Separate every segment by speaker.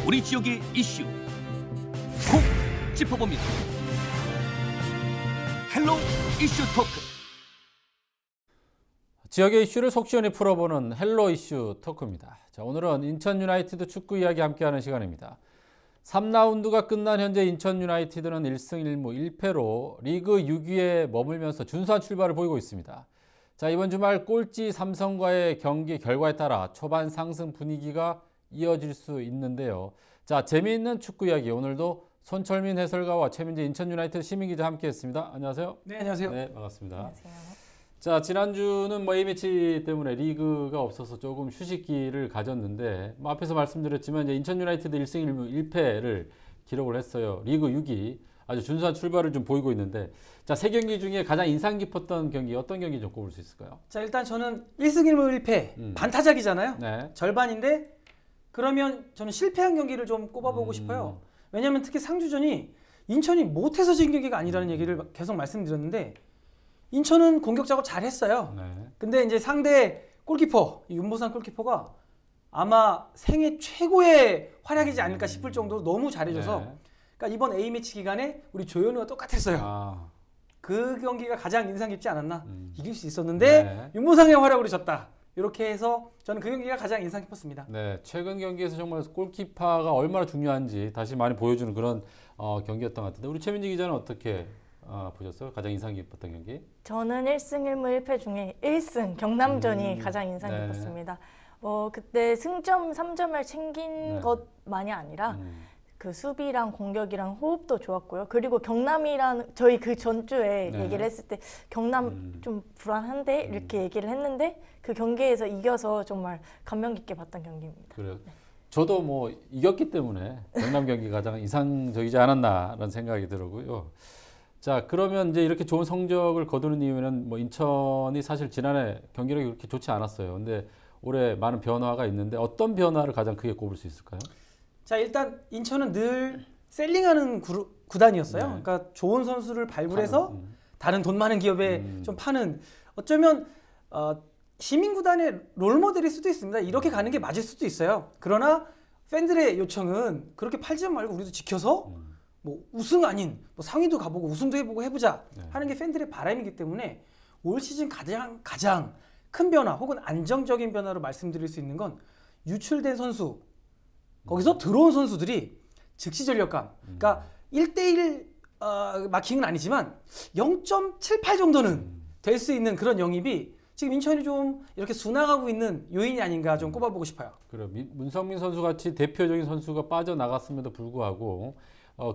Speaker 1: 우리 지역의 이슈 콕 짚어봅니다. 헬로 이슈 토크.
Speaker 2: 지역의 이슈를 속 시원히 풀어보는 헬로 이슈 토크입니다. 자, 오늘은 인천 유나이티드 축구 이야기 함께하는 시간입니다. 3라운드가 끝난 현재 인천 유나이티드는 1승 1무 1패로 리그 6위에 머물면서 준수한 출발을 보이고 있습니다. 자, 이번 주말 꼴찌 삼성과의 경기 결과에 따라 초반 상승 분위기가 이어질 수 있는데요. 자, 재미있는 축구 이야기 오늘도 손철민 해설가와 최민재 인천 유나이티드 시민기자 함께했습니다. 안녕하세요.
Speaker 3: 네, 안녕하세요.
Speaker 2: 네, 반갑습니다.
Speaker 4: 안녕하세요.
Speaker 2: 자, 지난주는 A매치 때문에 리그가 없어서 조금 휴식기를 가졌는데 앞에서 말씀드렸지만 이제 인천 유나이티드 1승 1무 1패를 기록을 했어요. 리그 6위 아주 준수한 출발을 좀 보이고 있는데 자, 세 경기 중에 가장 인상 깊었던 경기 어떤 경기 좀 꼽을 수 있을까요?
Speaker 3: 자, 일단 저는 1승 1무 1패 반타작이잖아요.
Speaker 2: 네.
Speaker 3: 절반인데 그러면 저는 실패한 경기를 좀 꼽아보고 싶어요. 왜냐하면 특히 상주전이 인천이 못해서 진 경기가 아니라는 얘기를 계속 말씀드렸는데 인천은 공격 작업 잘했어요.
Speaker 2: 네.
Speaker 3: 근데 이제 상대 골키퍼 윤보상 골키퍼가 아마 생애 최고의 활약이지 않을까 싶을 정도로 너무 잘해줘서
Speaker 2: 네.
Speaker 3: 그러니까 이번 A매치 기간에 우리 조현우와 똑같았어요.
Speaker 2: 아,
Speaker 3: 그 경기가 가장 인상 깊지 않았나? 이길 수 있었는데
Speaker 2: 네.
Speaker 3: 윤보상의 활약으로 졌다. 이렇게 해서 저는 그 경기가 가장 인상 깊었습니다.
Speaker 2: 네, 최근 경기에서 정말 골키퍼가 얼마나 중요한지 다시 많이 보여주는 그런 경기였던 것 같은데 우리 최민지 기자는 어떻게 보셨어요? 가장 인상 깊었던 경기?
Speaker 4: 저는 1승 1무 1패 중에 1승 경남전이 가장 인상
Speaker 2: 네.
Speaker 4: 깊었습니다. 그때 승점 3점을 챙긴
Speaker 2: 네.
Speaker 4: 것만이 아니라 그 수비랑 공격이랑 호흡도 좋았고요. 그리고 경남이랑 저희 그 전주에
Speaker 2: 네.
Speaker 4: 얘기를 했을 때 경남 좀 불안한데 이렇게 얘기를 했는데 그 경기에서 이겨서 정말 감명 깊게 봤던 경기입니다.
Speaker 2: 그래요. 저도 뭐 이겼기 때문에 경남 경기가 가장 인상적이지 않았나라는 생각이 들고요. 자, 그러면 이제 이렇게 좋은 성적을 거두는 이유는 뭐 인천이 사실 지난해 경기력이 그렇게 좋지 않았어요. 근데 올해 많은 변화가 있는데 어떤 변화를 가장 크게 꼽을 수 있을까요?
Speaker 3: 자, 일단 인천은 늘 셀링하는 구단이었어요.
Speaker 2: 네.
Speaker 3: 그러니까 좋은 선수를 발굴해서
Speaker 2: 파는,
Speaker 3: 다른 돈 많은 기업에 좀 파는 어쩌면 시민구단의 롤모델일 수도 있습니다. 이렇게 가는 게 맞을 수도 있어요. 그러나 팬들의 요청은 그렇게 팔지 말고 우리도 지켜서 뭐 우승 아닌 뭐 상위도 가보고 우승도 해보고 해보자 하는 게 팬들의 바람이기 때문에 올 시즌 가장 큰 변화 혹은 안정적인 변화로 말씀드릴 수 있는 건 유출된 선수 거기서 들어온 선수들이 즉시 전력감 그러니까 1대1 마킹은 아니지만 0.78 정도는 될 수 있는 그런 영입이 지금 인천이 좀 이렇게 순항하고 있는 요인이 아닌가 좀 꼽아보고 싶어요.
Speaker 2: 그래, 문성민 선수 같이 대표적인 선수가 빠져나갔음에도 불구하고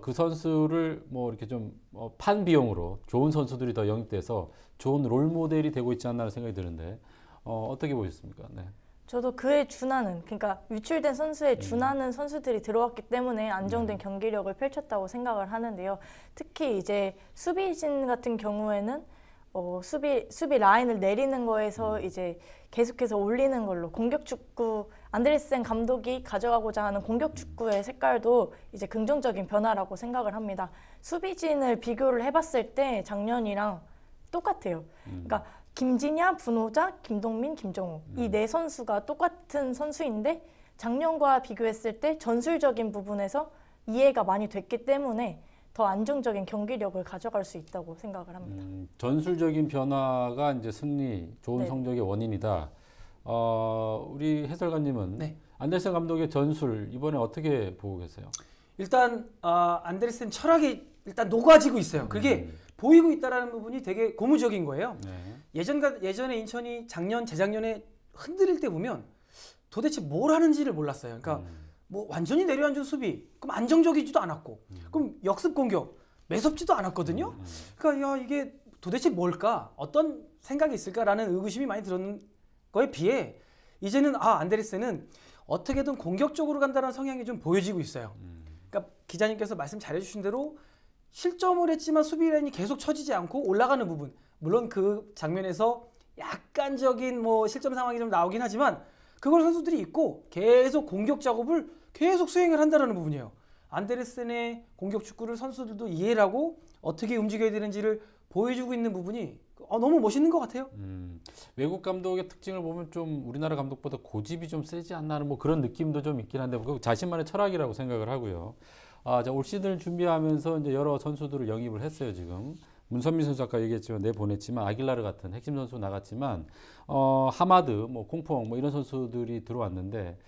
Speaker 2: 그 선수를 뭐 이렇게 좀 판 비용으로 좋은 선수들이 더 영입돼서 좋은 롤 모델이 되고 있지 않나라는 생각이 드는데 어떻게 보셨습니까? 네.
Speaker 4: 저도 그에 준하는 그러니까 유출된 선수에 준하는 선수들이 들어왔기 때문에 안정된 경기력을 펼쳤다고 생각을 하는데요. 특히 이제 수비진 같은 경우에는 수비 라인을 내리는 거에서 이제 계속해서 올리는 걸로 공격 축구 안데르센 감독이 가져가고자 하는 공격 축구의 색깔도 이제 긍정적인 변화라고 생각을 합니다. 수비진을 비교를 해봤을 때 작년이랑 똑같아요. 그러니까 김진야, 분호자, 김동민, 김정우 이 네 선수가 똑같은 선수인데 작년과 비교했을 때 전술적인 부분에서 이해가 많이 됐기 때문에 더 안정적인 경기력을 가져갈 수 있다고 생각을 합니다.
Speaker 2: 전술적인 변화가 이제 승리, 좋은
Speaker 4: 네.
Speaker 2: 성적의 원인이다. 우리 해설가님은
Speaker 3: 네.
Speaker 2: 안데르센 감독의 전술 이번에 어떻게 보고 계세요?
Speaker 3: 일단 안데르센 철학이 일단 녹아지고 있어요. 그게 보이고 있다라는 부분이 되게 고무적인 거예요.
Speaker 2: 네.
Speaker 3: 예전에 인천이 작년, 재작년에 흔들릴 때 보면 도대체 뭘 하는지를 몰랐어요. 그러니까 뭐 완전히 내려앉은 수비, 그럼 안정적이지도 않았고, 그럼 역습 공격, 매섭지도 않았거든요. 그러니까 야 이게 도대체 뭘까? 어떤 생각이 있을까라는 의구심이 많이 들었는 거에 비해 이제는 안데르센은 어떻게든 공격적으로 간다는 성향이 좀 보여지고 있어요. 그러니까 기자님께서 말씀 잘해주신 대로 실점을 했지만 수비 라인이 계속 처지지 않고 올라가는 부분, 물론 그 장면에서 약간적인 뭐 실점 상황이 좀 나오긴 하지만 그걸 선수들이 있고 계속 공격 작업을 계속 수행을 한다는 부분이에요. 안데르센의 공격 축구를 선수들도 이해를 하고 어떻게 움직여야 되는지를 보여주고 있는 부분이 너무 멋있는 것 같아요.
Speaker 2: 외국 감독의 특징을 보면 좀 우리나라 감독보다 고집이 좀 세지 않나 하는 뭐 그런 느낌도 좀 있긴 한데 그 자신만의 철학이라고 생각을 하고요. 자, 올 시즌을 준비하면서 이제 여러 선수들을 영입을 했어요 지금. 문선민 선수 아까 얘기했지만 내보냈지만 아길라르 같은 핵심 선수 나갔지만 하마드, 뭐 콩퐁 뭐 이런 선수들이 들어왔는데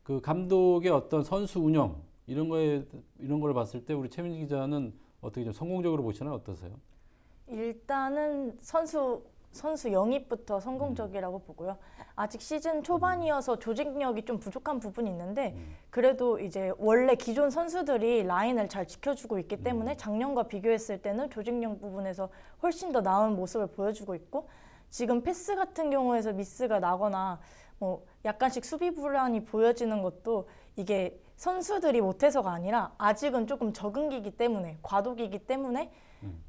Speaker 2: 그 감독의 어떤 선수 운영 이런 걸 봤을 때 우리 최민지 기자는 어떻게 좀 성공적으로 보시나요? 어떠세요?
Speaker 4: 일단은 선수 영입부터 성공적이라고 보고요. 아직 시즌 초반이어서 조직력이 좀 부족한 부분이 있는데 그래도 이제 원래 기존 선수들이 라인을 잘 지켜주고 있기 때문에 작년과 비교했을 때는 조직력 부분에서 훨씬 더 나은 모습을 보여주고 있고 지금 패스 같은 경우에서 미스가 나거나 뭐 약간씩 수비 불안이 보여지는 것도 이게 선수들이 못해서가 아니라 아직은 조금 적응기이기 때문에 과도기이기 때문에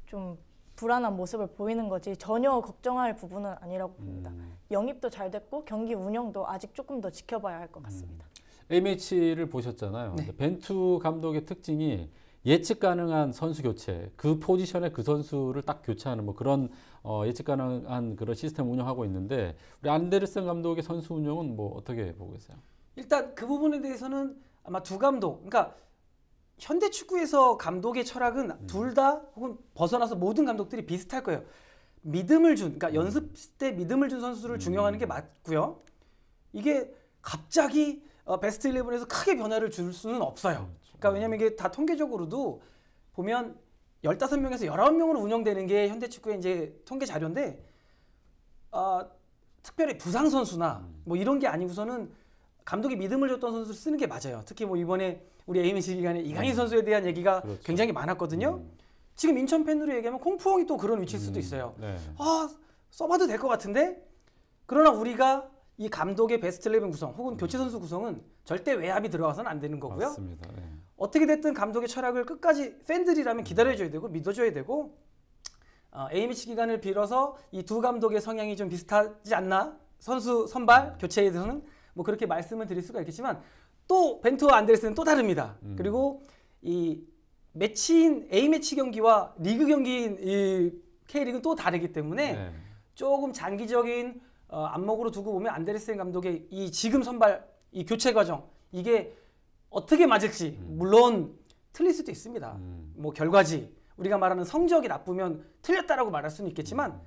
Speaker 4: 좀 불안한 모습을 보이는 거지 전혀 걱정할 부분은 아니라고 봅니다. 영입도 잘 됐고 경기 운영도 아직 조금 더 지켜봐야 할 것 같습니다.
Speaker 2: A매치를 보셨잖아요.
Speaker 3: 네.
Speaker 2: 벤투 감독의 특징이 예측 가능한 선수 교체, 그 포지션에 그 선수를 딱 교체하는 뭐 그런 예측 가능한 그런 시스템 운영하고 있는데 우리 안데르센 감독의 선수 운영은 뭐 어떻게 보고 계세요?
Speaker 3: 일단 그 부분에 대해서는 아마 두 감독, 그러니까 현대 축구에서 감독의 철학은 둘 다 혹은 벗어나서 모든 감독들이 비슷할 거예요. 믿음을 준, 그러니까 연습 때 믿음을 준 선수를 중용하는 게 맞고요. 이게 갑자기 베스트 11에서 크게 변화를 줄 수는 없어요. 그러니까 왜냐면 이게 다 통계적으로도 보면 15명에서 19명으로 운영되는 게 현대 축구의 이제 통계 자료인데 특별히 부상 선수나 뭐 이런 게 아니고서는 감독이 믿음을 줬던 선수를 쓰는 게 맞아요. 특히 뭐 이번에 우리 A매치 기간에 이강인 선수에 대한 얘기가
Speaker 2: 그렇죠.
Speaker 3: 굉장히 많았거든요. 지금 인천 팬으로 얘기하면 콩푸엉이 또 그런 위치일 수도 있어요.
Speaker 2: 네.
Speaker 3: 써봐도 될 것 같은데 그러나 우리가 이 감독의 베스트 11 구성 혹은 교체 선수 구성은 절대 외압이 들어가서는 안 되는 거고요.
Speaker 2: 맞습니다. 네.
Speaker 3: 어떻게 됐든 감독의 철학을 끝까지 팬들이라면 기다려줘야 되고 믿어줘야 되고 A매치 기간을 빌어서 이 두 감독의 성향이 좀 비슷하지 않나 선수 선발 교체에 대해서는 뭐 그렇게 말씀을 드릴 수가 있겠지만 또 벤투와 안데르센은 또 다릅니다. 그리고 이 매치인 A매치 경기와 리그 경기인 이 K리그는 또 다르기 때문에
Speaker 2: 네.
Speaker 3: 조금 장기적인 안목으로 두고 보면 안데르센 감독의 이 지금 선발 이 교체 과정 이게 어떻게 맞을지 물론 틀릴 수도 있습니다. 뭐 결과지 우리가 말하는 성적이 나쁘면 틀렸다라고 말할 수는 있겠지만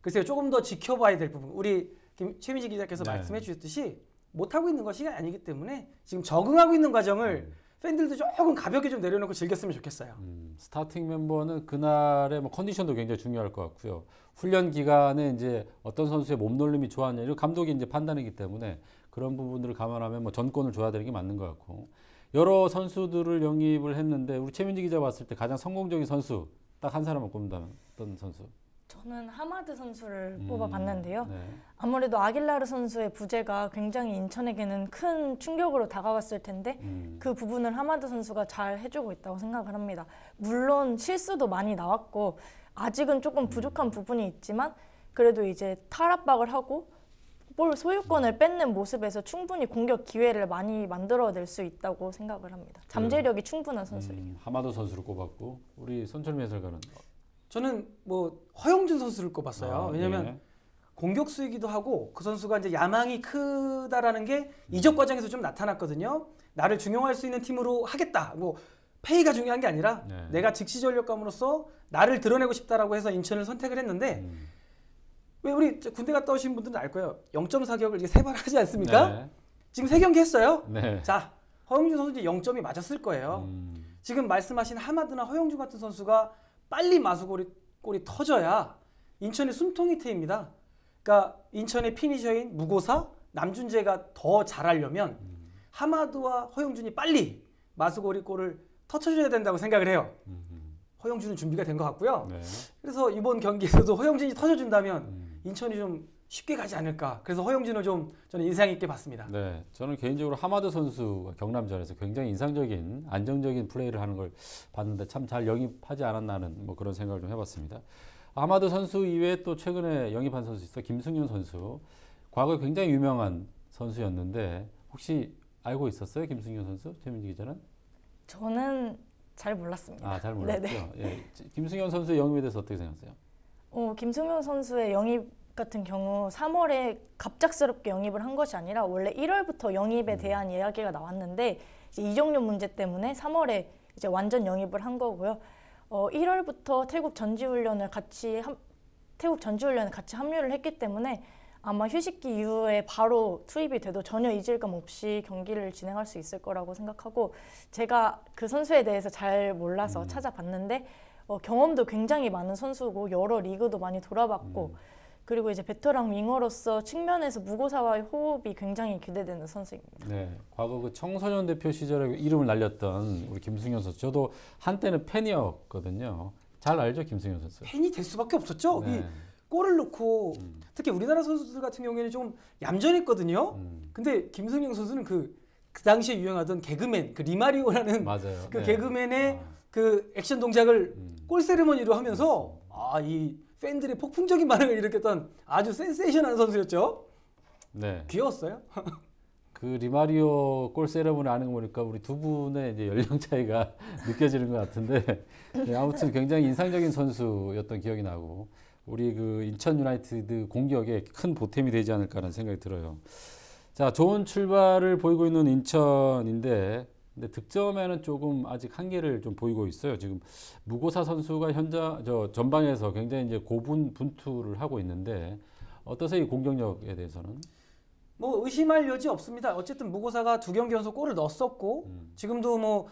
Speaker 3: 글쎄요 조금 더 지켜봐야 될 부분 우리 최민지 기자께서
Speaker 2: 네.
Speaker 3: 말씀해 주셨듯이 못하고 있는 것이 아니기 때문에 지금 적응하고 있는 과정을 팬들도 조금 가볍게 좀 내려놓고 즐겼으면 좋겠어요.
Speaker 2: 스타팅 멤버는 그날의 뭐 컨디션도 굉장히 중요할 것 같고요. 훈련 기간에 이제 어떤 선수의 몸놀림이 좋았냐 이런 감독이 이제 판단이기 때문에 그런 부분들을 감안하면 뭐 전권을 줘야 되는 게 맞는 것 같고 여러 선수들을 영입을 했는데 우리 최민지 기자 봤을 때 가장 성공적인 선수 딱 한 사람만 꼽는다면 어떤 선수?
Speaker 4: 저는 하마드 선수를 뽑아봤는데요.
Speaker 2: 네.
Speaker 4: 아무래도 아길라르 선수의 부재가 굉장히 인천에게는 큰 충격으로 다가왔을 텐데 그 부분을 하마드 선수가 잘 해주고 있다고 생각을 합니다. 물론 실수도 많이 나왔고 아직은 조금 부족한 부분이 있지만 그래도 이제 탈압박을 하고 볼 소유권을 뺏는 모습에서 충분히 공격 기회를 많이 만들어낼 수 있다고 생각을 합니다. 잠재력이 충분한 선수예요.
Speaker 2: 하마드 선수를 꼽았고 우리 손철미 해설가는
Speaker 3: 저는 뭐 허영준 선수를 꼽았어요. 왜냐면
Speaker 2: 네.
Speaker 3: 공격수이기도 하고 그 선수가 이제 야망이 크다라는 게 이적 과정에서 좀 나타났거든요. 나를 중용할 수 있는 팀으로 하겠다. 뭐 페이가 중요한 게 아니라
Speaker 2: 네.
Speaker 3: 내가 즉시 전력감으로서 나를 드러내고 싶다라고 해서 인천을 선택을 했는데 왜 우리 군대 갔다 오신 분들은 알 거예요. 0.4격을 이제 3번 하지 않습니까?
Speaker 2: 네.
Speaker 3: 지금 3경기 했어요.
Speaker 2: 네.
Speaker 3: 자, 허영준 선수 이제 0점이 맞았을 거예요. 지금 말씀하신 하마드나 허영준 같은 선수가 빨리 마수골이 터져야 인천의 숨통이 트입니다. 그러니까 인천의 피니셔인 무고사, 남준재가 더 잘하려면 하마드와 허영준이 빨리 마수골이 골을 터쳐줘야 된다고 생각을 해요. 허영준은 준비가 된 것 같고요.
Speaker 2: 네.
Speaker 3: 그래서 이번 경기에서도 허영준이 터져준다면 인천이 좀 쉽게 가지 않을까. 그래서 허영준을 좀 저는 인상 있게 봤습니다.
Speaker 2: 네, 저는 개인적으로 하마드 선수가 경남전에서 굉장히 인상적인 안정적인 플레이를 하는 걸 봤는데 참 잘 영입하지 않았나 하는 뭐 그런 생각을 좀 해봤습니다. 하마드 선수 이외에 또 최근에 영입한 선수 있어 김승윤 선수. 과거에 굉장히 유명한 선수였는데 혹시 알고 있었어요, 김승윤 선수? 최민지 기자는?
Speaker 4: 저는 잘 몰랐습니다.
Speaker 2: 아, 잘 몰랐죠.
Speaker 4: 네네.
Speaker 2: 예. 김승현 선수의 영입에 대해서 어떻게 생각하세요?
Speaker 4: 김승현 선수의 영입 같은 경우 3월에 갑작스럽게 영입을 한 것이 아니라 원래 1월부터 영입에 대한 이야기가 나왔는데 이제 이적료 문제 때문에 3월에 이제 완전 영입을 한 거고요. 1월부터 태국 전지훈련에 같이 합류를 했기 때문에 아마 휴식기 이후에 바로 투입이 돼도 전혀 이질감 없이 경기를 진행할 수 있을 거라고 생각하고 제가 그 선수에 대해서 잘 몰라서 찾아봤는데 경험도 굉장히 많은 선수고 여러 리그도 많이 돌아봤고 그리고 이제 베테랑 윙어로서 측면에서 무고사와의 호흡이 굉장히 기대되는 선수입니다.
Speaker 2: 네, 과거 그 청소년 대표 시절에 이름을 날렸던 우리 김승현 선수, 저도 한때는 팬이었거든요. 잘 알죠, 김승현 선수?
Speaker 3: 팬이 될 수밖에 없었죠.
Speaker 2: 네.
Speaker 3: 이 골을 넣고 특히 우리나라 선수들 같은 경우에는 좀 얌전했거든요. 근데 김승현 선수는 그 당시에 유행하던 개그맨, 그 리마리오라는
Speaker 2: 맞아요.
Speaker 3: 그
Speaker 2: 네.
Speaker 3: 개그맨의 그 액션 동작을 골 세레머니로 하면서 이 팬들의 폭풍적인 반응을 일으켰던 아주 센세이션한 선수였죠.
Speaker 2: 네.
Speaker 3: 귀여웠어요.
Speaker 2: 그 리마리오 골 세레모니 하는 거 보니까 우리 두 분의 이제 연령 차이가 느껴지는 것 같은데 네, 아무튼 굉장히 인상적인 선수였던 기억이 나고 우리 그 인천 유나이티드 공격에 큰 보탬이 되지 않을까라는 생각이 들어요. 자, 좋은 출발을 보이고 있는 인천인데 근데 득점에는 조금 아직 한계를 좀 보이고 있어요. 지금 무고사 선수가 전방에서 굉장히 이제 고분 분투를 하고 있는데 어떠세요, 이 공격력에 대해서는?
Speaker 3: 뭐 의심할 여지 없습니다. 어쨌든 무고사가 2경기 연속 골을 넣었었고 지금도 뭐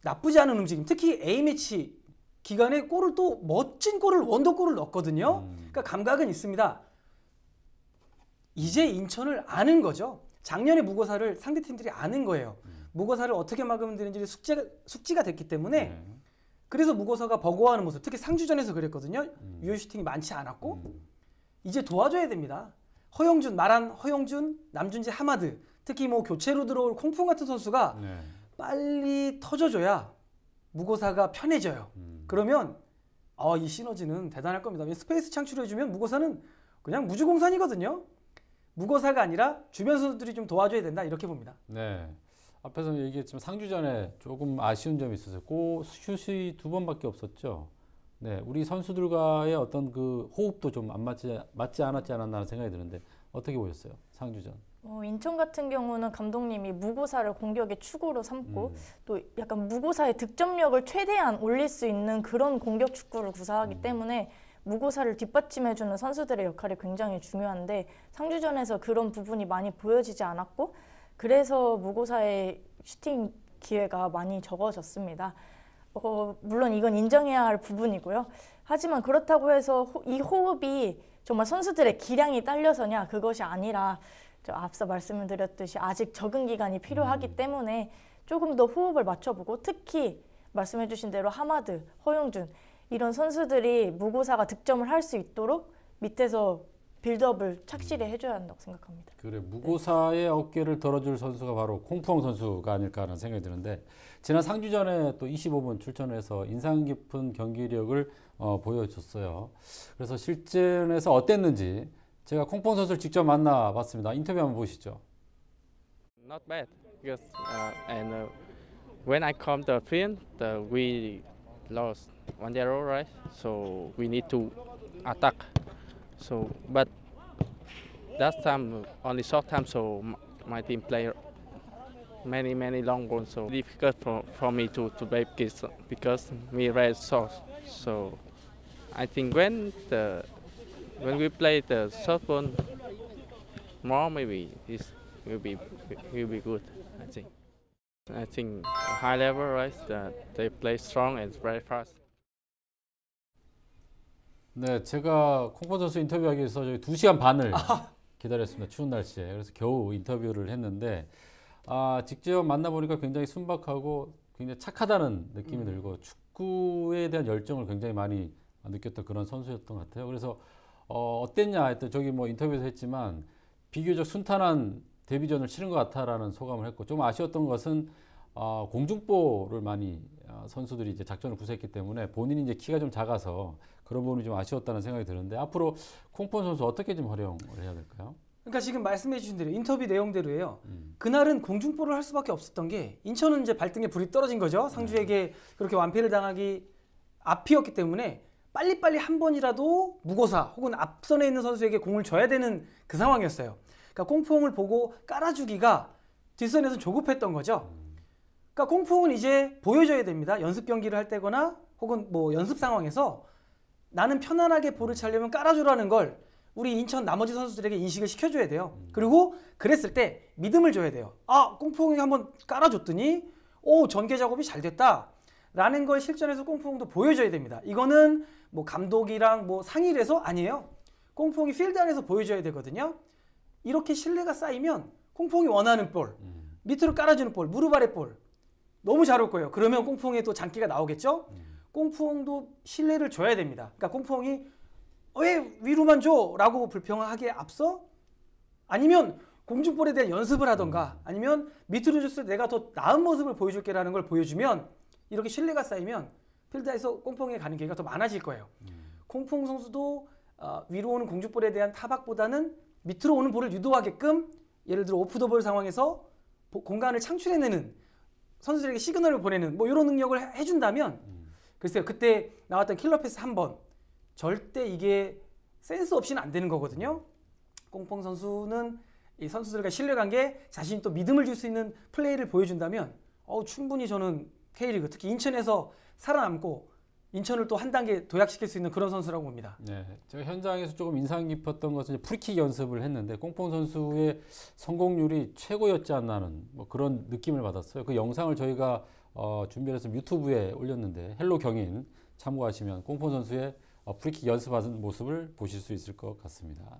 Speaker 3: 나쁘지 않은 움직임. 특히 A매치 기간에 골을 또 멋진 골을 원더골을 넣었거든요. 그러니까 감각은 있습니다. 이제 인천을 아는 거죠. 작년에 무고사를 상대팀들이 아는 거예요. 무고사를 어떻게 막으면 되는지 숙지가 됐기 때문에 그래서 무고사가 버거워하는 모습, 특히 상주전에서 그랬거든요. 유효 슈팅이 많지 않았고 이제 도와줘야 됩니다. 허영준, 남준재, 하마드, 특히 뭐 교체로 들어올 콩풍 같은 선수가 빨리 터져줘야 무고사가 편해져요. 그러면 이 시너지는 대단할 겁니다. 스페이스 창출해주면 무고사는 그냥 무주공산이거든요. 무고사가 아니라 주변 선수들이 좀 도와줘야 된다 이렇게 봅니다.
Speaker 2: 네. 앞에서 얘기했지만 상주전에 조금 아쉬운 점이 있었어요. 슛이 2번밖에 없었죠. 네, 우리 선수들과의 어떤 그 호흡도 좀 안 맞지 않았지 않았나 하는 생각이 드는데 어떻게 보셨어요? 상주전.
Speaker 4: 인천 같은 경우는 감독님이 무고사를 공격의 축으로 삼고 또 약간 무고사의 득점력을 최대한 올릴 수 있는 그런 공격 축구를 구사하기 때문에 무고사를 뒷받침해주는 선수들의 역할이 굉장히 중요한데 상주전에서 그런 부분이 많이 보여지지 않았고 그래서 무고사의 슈팅 기회가 많이 적어졌습니다. 물론 이건 인정해야 할 부분이고요. 하지만 그렇다고 해서 이 호흡이 정말 선수들의 기량이 딸려서냐 그것이 아니라 앞서 말씀을 드렸듯이 아직 적응 기간이 필요하기 때문에 조금 더 호흡을 맞춰보고 특히 말씀해 주신 대로 하마드, 허용준 이런 선수들이 무고사가 득점을 할 수 있도록 밑에서 빌드업을 착실히 해줘야 한다고 생각합니다.
Speaker 2: 그래, 무고사의 어깨를 덜어줄 선수가 바로 콩푸엉 선수가 아닐까 하는 생각이 드는데 지난 상주전에 또 25분 출전해서 인상 깊은 경기력을 보여줬어요. 그래서 실전에서 어땠는지 제가 콩푸엉 선수를 직접 만나봤습니다. 인터뷰 한번 보시죠.
Speaker 5: Not bad because when I come the field, we lost 1-0, right? So we need to attack. So, but that time only short time, so my team play many long balls. So difficult for me to break it because we very short. So I think when we play the short ball more, maybe this will be good. I think high level, right? They play strong and very fast.
Speaker 2: 네, 제가 콩푸엉 선수 인터뷰하기 위해서 저희 2시간 반을 기다렸습니다. 추운 날씨에. 그래서 겨우 인터뷰를 했는데 직접 만나보니까 굉장히 순박하고 굉장히 착하다는 느낌이 들고 축구에 대한 열정을 굉장히 많이 느꼈던 그런 선수였던 것 같아요. 그래서 어땠냐 했더니 저기 뭐 인터뷰에서 했지만 비교적 순탄한 데뷔전을 치른 것 같다라는 소감을 했고 좀 아쉬웠던 것은 공중볼을 많이 선수들이 이제 작전을 구사했기 때문에 본인이 이제 키가 좀 작아서 그런 부분이 좀 아쉬웠다는 생각이 드는데 앞으로 콩푸엉 선수 어떻게 좀 활용을 해야 될까요?
Speaker 3: 그러니까 지금 말씀해 주신 대로 인터뷰 내용대로예요. 그날은 공중볼을 할 수밖에 없었던 게 인천은 이제 발등에 불이 떨어진 거죠. 상주에게 그렇게 완패를 당하기 앞이었기 때문에 빨리빨리 한 번이라도 무고사 혹은 앞선에 있는 선수에게 공을 줘야 되는 그 상황이었어요. 그러니까 꽁풍을 보고 깔아주기가 뒷선에서 조급했던 거죠. 그러니까 꽁풍은 이제 보여줘야 됩니다. 연습 경기를 할 때거나 혹은 뭐 연습 상황에서 나는 편안하게 볼을 차려면 깔아주라는 걸 우리 인천 나머지 선수들에게 인식을 시켜줘야 돼요. 그리고 그랬을 때 믿음을 줘야 돼요. 아, 꽁풍이 한번 깔아줬더니 오, 전개 작업이 잘 됐다 라는 걸 실전에서 꽁풍도 보여줘야 됩니다. 이거는 뭐 감독이랑 뭐 상의를 해서 아니에요. 꽁풍이 필드 안에서 보여줘야 되거든요. 이렇게 신뢰가 쌓이면 꽁풍이 원하는 볼, 밑으로 깔아주는 볼, 무릎 아래 볼 너무 잘 올 거예요. 그러면 꽁풍에 또 장기가 나오겠죠. 꽁풍도 신뢰를 줘야 됩니다. 그러니까 꽁풍이 왜 위로만 줘? 라고 불평하기에 앞서 아니면 공중볼에 대한 연습을 하던가 아니면 밑으로 줬을 때 내가 더 나은 모습을 보여줄게 라는 걸 보여주면 이렇게 신뢰가 쌓이면 필드에서 꽁풍에 가는 기회가 더 많아질 거예요. 꽁풍 선수도 위로 오는 공중볼에 대한 타박보다는 밑으로 오는 볼을 유도하게끔 예를 들어 오프 더 볼 상황에서 공간을 창출해내는 선수들에게 시그널을 보내는 뭐 이런 능력을 해준다면 글쎄요. 그때 나왔던 킬러 패스 한 번 절대 이게 센스 없이는 안 되는 거거든요. 꽁풍 선수는 이 선수들과 신뢰관계 자신이 또 믿음을 줄 수 있는 플레이를 보여준다면 충분히 저는 K리그 특히 인천에서 살아남고 인천을 또 한 단계 도약시킬 수 있는 그런 선수라고 봅니다.
Speaker 2: 네, 제가 현장에서 조금 인상 깊었던 것은 프리킥 연습을 했는데 꽁풍 선수의 성공률이 최고였지 않나 하는 뭐 그런 느낌을 받았어요. 그 영상을 저희가 준비해서 유튜브에 올렸는데 헬로 경인 참고하시면 꽁풍 선수의 프리킥 연습하는 모습을 보실 수 있을 것 같습니다.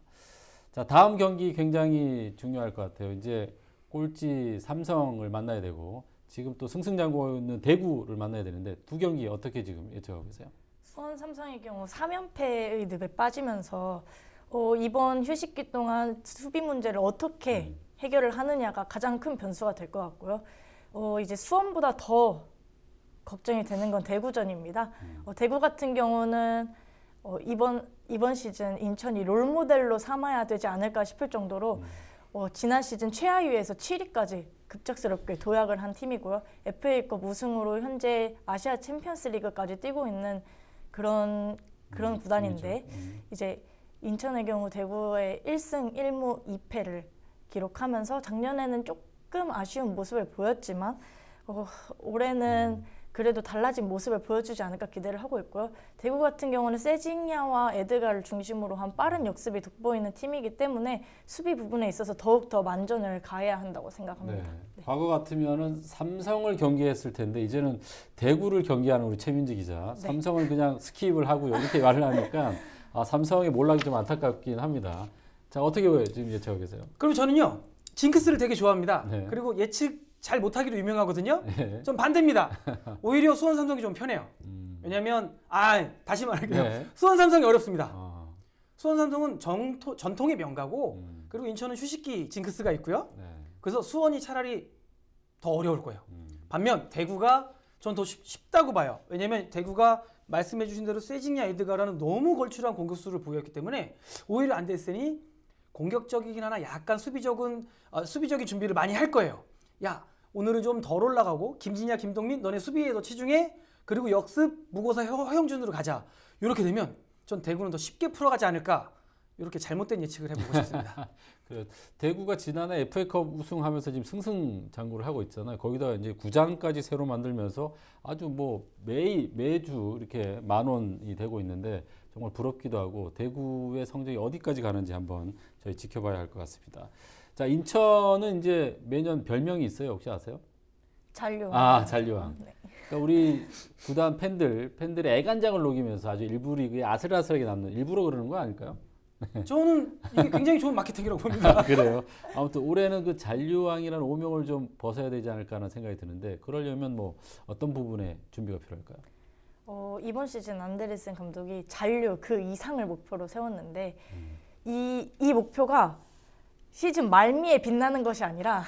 Speaker 2: 자, 다음 경기 굉장히 중요할 것 같아요. 이제 꼴찌 삼성을 만나야 되고 지금 또 승승장구하고 있는 대구를 만나야 되는데 두 경기 어떻게 지금 예측하고 계세요?
Speaker 4: 수원 삼성의 경우 3연패의 늪에 빠지면서 이번 휴식기 동안 수비 문제를 어떻게 해결을 하느냐가 가장 큰 변수가 될 것 같고요. 이제 수원보다 더 걱정이 되는 건 대구전입니다. 대구 같은 경우는 이번 시즌 인천이 롤모델로 삼아야 되지 않을까 싶을 정도로 지난 시즌 최하위에서 7위까지 급작스럽게 도약을 한 팀이고요. FA컵 우승으로 현재 아시아 챔피언스 리그까지 뛰고 있는 그런 구단인데 이제 인천의 경우 대구의 1승 1무 2패를 기록하면서 작년에는 조금 아쉬운 모습을 보였지만 올해는 그래도 달라진 모습을 보여주지 않을까 기대를 하고 있고요. 대구 같은 경우는 세징야와 에드가를 중심으로 한 빠른 역습이 돋보이는 팀이기 때문에 수비 부분에 있어서 더욱더 만전을 가해야 한다고 생각합니다.
Speaker 2: 네. 과거 같으면은 삼성을 경기했을 텐데 이제는 대구를 경기하는 우리 최민지 기자.
Speaker 4: 네. 삼성을
Speaker 2: 그냥 스킵을 하고요. 이렇게 말을 하니까 삼성의 몰락이 좀 안타깝긴 합니다. 자, 어떻게 지금 예측하고 계세요?
Speaker 3: 그리고 저는요. 징크스를 되게 좋아합니다.
Speaker 2: 네.
Speaker 3: 그리고 예측 잘 못하기로 유명하거든요.
Speaker 2: 네.
Speaker 3: 좀 반대입니다. 오히려 수원 삼성이 좀 편해요. 왜냐하면 다시 말할게요.
Speaker 2: 네.
Speaker 3: 수원 삼성이 어렵습니다. 수원 삼성은 전통의 명가고 그리고 인천은 휴식기 징크스가 있고요.
Speaker 2: 네.
Speaker 3: 그래서 수원이 차라리 더 어려울 거예요. 반면 대구가 전 더 쉽다고 봐요. 왜냐하면 대구가 말씀해 주신 대로 세징야 에드가라는 너무 걸출한 공격수를 보였기 때문에 오히려 안 됐으니 공격적이긴 하나 약간 수비적인 준비를 많이 할 거예요. 야, 오늘은 좀 덜 올라가고 김진야, 김동민 너네 수비에 더 치중해. 그리고 역습, 무고사, 허영준으로 가자. 이렇게 되면 전 대구는 더 쉽게 풀어가지 않을까. 이렇게 잘못된 예측을 해보고 싶습니다.
Speaker 2: 대구가 지난해 FA컵 우승하면서 지금 승승장구를 하고 있잖아요. 거기다가 이제 구장까지 새로 만들면서 아주 뭐 매주 이렇게 만원이 되고 있는데 정말 부럽기도 하고 대구의 성적이 어디까지 가는지 한번 저희 지켜봐야 할 것 같습니다. 자, 인천은 이제 매년 별명이 있어요. 혹시 아세요?
Speaker 4: 잔류왕.
Speaker 2: 잔류왕.
Speaker 4: 네.
Speaker 2: 그러니까 우리 구단 팬들의 애간장을 녹이면서 아주 일부 리그에 아슬아슬하게 남는 일부러 그러는 거 아닐까요?
Speaker 3: 저는 이게 굉장히 좋은 마케팅이라고 봅니다.
Speaker 2: 그래요. 아무튼 올해는 그 잔류왕이라는 오명을 좀 벗어야 되지 않을까 하는 생각이 드는데 그러려면 뭐 어떤 부분에 준비가 필요할까요?
Speaker 4: 이번 시즌 안데르센 감독이 잔류 그 이상을 목표로 세웠는데 이 목표가 시즌 말미에 빛나는 것이 아니라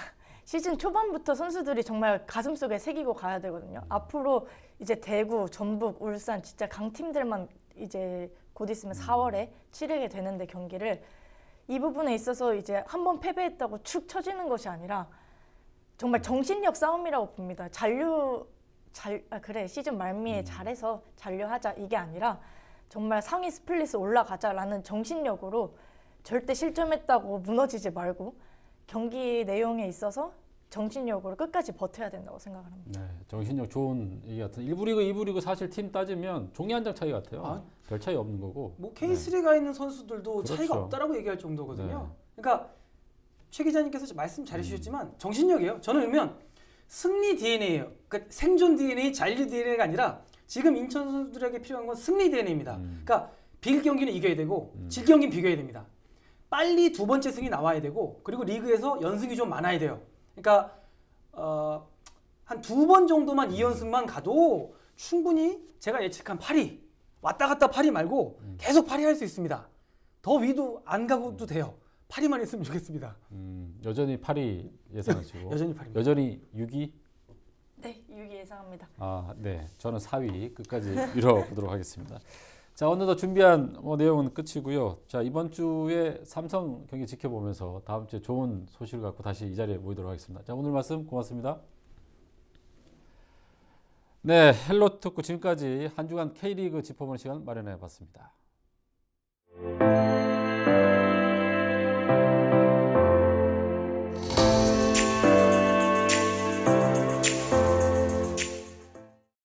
Speaker 4: 시즌 초반부터 선수들이 정말 가슴속에 새기고 가야 되거든요. 앞으로 이제 대구, 전북, 울산 진짜 강팀들만 이제 곧 있으면 4월에 치르게 되는데 경기를 이 부분에 있어서 이제 한 번 패배했다고 축 처지는 것이 아니라 정말 정신력 싸움이라고 봅니다. 그래 시즌 말미에 잘해서 잔류하자 이게 아니라 정말 상위 스플릿을 올라가자라는 정신력으로 절대 실점했다고 무너지지 말고 경기 내용에 있어서 정신력으로 끝까지 버텨야 된다고 생각을 합니다.
Speaker 2: 네, 정신력 좋은 얘기 같은. 1부 리그, 2부 리그 사실 팀 따지면 종이 한 장 차이 같아요. 별 차이 없는 거고.
Speaker 3: 뭐 K3가 있는 선수들도
Speaker 2: 그렇죠.
Speaker 3: 차이가 없다라고 얘기할 정도거든요. 그러니까 최 기자님께서 말씀 잘해주셨지만 정신력이에요. 저는 보면 승리 DNA예요. 그러니까 생존 DNA, 잔류 DNA가 아니라 지금 인천 선수들에게 필요한 건 승리 DNA입니다. 그러니까 비길 경기는 이겨야 되고 질 경기는 비겨야 됩니다. 빨리 두 번째 승이 나와야 되고 그리고 리그에서 연승이 좀 많아야 돼요. 그러니까 한 2번 정도만 2연승만 가도 충분히 제가 예측한 8위 왔다 갔다 8위 말고 계속 8위 할 수 있습니다. 더 위도 안 가고도 돼요. 8위만 했으면 좋겠습니다.
Speaker 2: 여전히 8위 예상하시고
Speaker 3: 여전히 8위입니다.
Speaker 2: 여전히 6위?
Speaker 4: 네, 6위 예상합니다.
Speaker 2: 아, 네. 저는 4위 끝까지 밀어보도록 하겠습니다. 자, 오늘도 준비한 내용은 끝이고요. 자, 이번 주에 삼성 경기 지켜보면서 다음 주에 좋은 소식을 갖고 다시 이 자리에 모이도록 하겠습니다. 자, 오늘 말씀 고맙습니다. 네, 헬로 토크 지금까지 한 주간 K리그 짚어보는 시간 마련해 봤습니다.